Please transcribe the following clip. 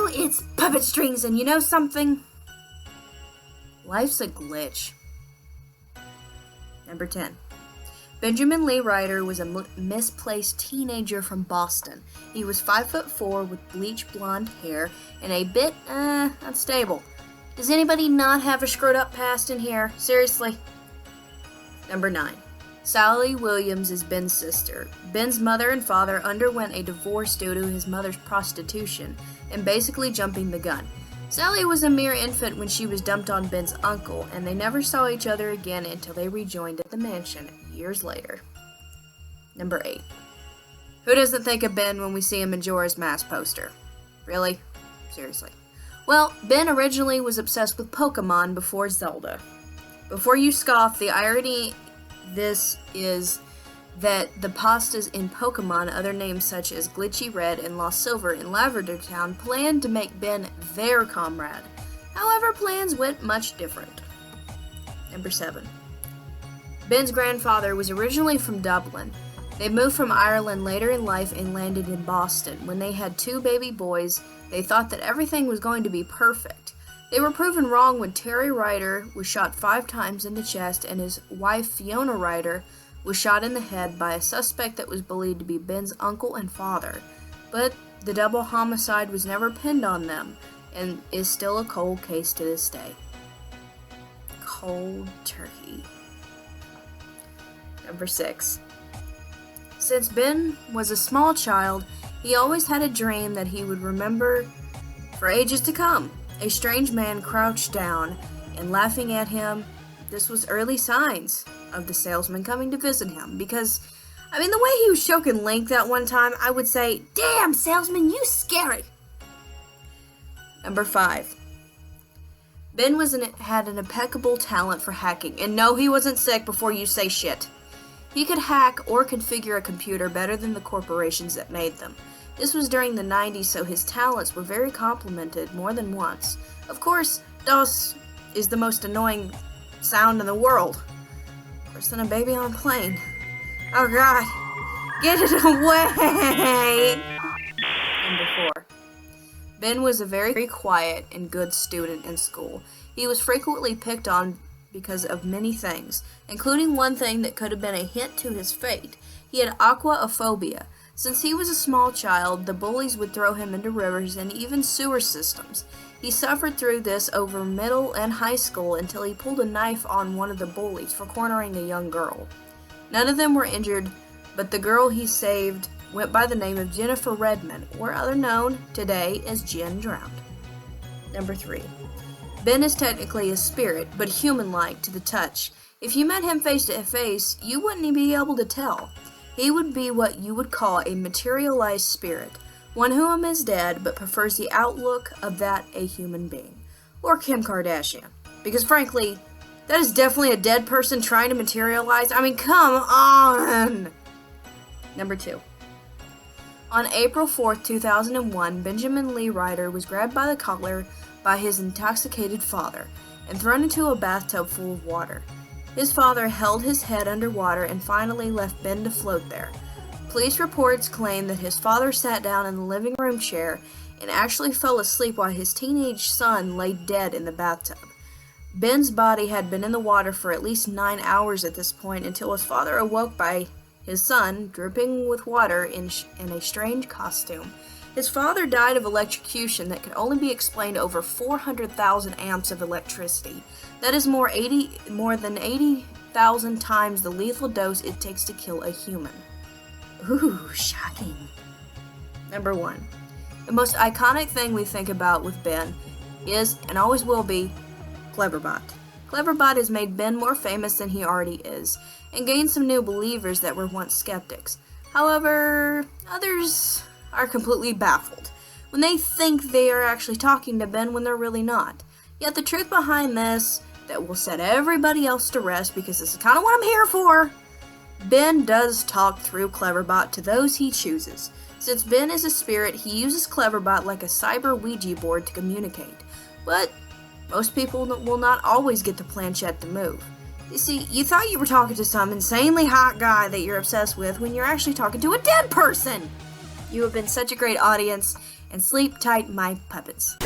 Well, it's puppet strings, and you know something? Life's a glitch. Number 10. Benjamin Lee Ryder was a misplaced teenager from Boston. He was 5'4" with bleach blonde hair and a bit, unstable. Does anybody not have a screwed up past in here? Seriously? Number 9. Sally Williams is Ben's sister. Ben's mother and father underwent a divorce due to his mother's prostitution and basically jumping the gun. Sally was a mere infant when she was dumped on Ben's uncle, and they never saw each other again until they rejoined at the mansion years later. Number 8. Who doesn't think of Ben when we see a Majora's Mask poster? Really? Seriously. Well, Ben originally was obsessed with Pokemon before Zelda. Before you scoff, the irony this is that the pastas in Pokemon, other names such as Glitchy Red and Lost Silver in Lavender Town, planned to make Ben their comrade. However, plans went much different. Number 7. Ben's grandfather was originally from Dublin. They moved from Ireland later in life and landed in Boston. When they had 2 baby boys, they thought that everything was going to be perfect. They were proven wrong when Terry Ryder was shot 5 times in the chest and his wife Fiona Ryder was shot in the head by a suspect that was believed to be Ben's uncle and father. But the double homicide was never pinned on them and is still a cold case to this day. Cold turkey. Number 6. Since Ben was a small child, he always had a dream that he would remember for ages to come. A strange man crouched down and laughing at him. This was early signs of the salesman coming to visit him, because, the way he was choking Link that one time, I would say, "Damn, salesman, you scary!" Number 5. Ben had an impeccable talent for hacking, and no, he wasn't sick before you say shit. He could hack or configure a computer better than the corporations that made them. This was during the 90s, so his talents were very complimented more than once. Of course, DOS is the most annoying sound in the world. Worse than a baby on a plane. Oh god. Get it away! Number 4. Ben was a very quiet and good student in school. He was frequently picked on because of many things, including one thing that could have been a hint to his fate. He had aquaphobia. Since he was a small child, the bullies would throw him into rivers and even sewer systems. He suffered through this over middle and high school until he pulled a knife on one of the bullies for cornering a young girl. None of them were injured, but the girl he saved went by the name of Jennifer Redmond, or other known today as Jen Drowned. Number 3. Ben is technically a spirit, but human-like to the touch. If you met him face to face, you wouldn't be able to tell. He would be what you would call a materialized spirit, one whom is dead but prefers the outlook of that a human being. Or Kim Kardashian. Because frankly, that is definitely a dead person trying to materialize. Come on! Number 2. On April 4th, 2001, Benjamin Lee Ryder was grabbed by the collar by his intoxicated father and thrown into a bathtub full of water. His father held his head underwater and finally left Ben to float there. Police reports claim that his father sat down in the living room chair and actually fell asleep while his teenage son lay dead in the bathtub. Ben's body had been in the water for at least 9 hours at this point until his father awoke by his son dripping with water in a strange costume. His father died of electrocution that could only be explained over 400,000 amps of electricity. That is more than 80,000 times the lethal dose it takes to kill a human. Ooh, shocking. Number 1. The most iconic thing we think about with Ben is, and always will be, Cleverbot. Cleverbot has made Ben more famous than he already is, and gained some new believers that were once skeptics. However, others are completely baffled when they think they are actually talking to Ben when they're really not. Yet the truth behind this that will set everybody else to rest, because this is kind of what I'm here for. Ben does talk through Cleverbot to those he chooses. Since Ben is a spirit, he uses Cleverbot like a cyber Ouija board to communicate. But most people will not always get the planchette to move. You see, you thought you were talking to some insanely hot guy that you're obsessed with when you're actually talking to a dead person! You have been such a great audience, and sleep tight, my puppets.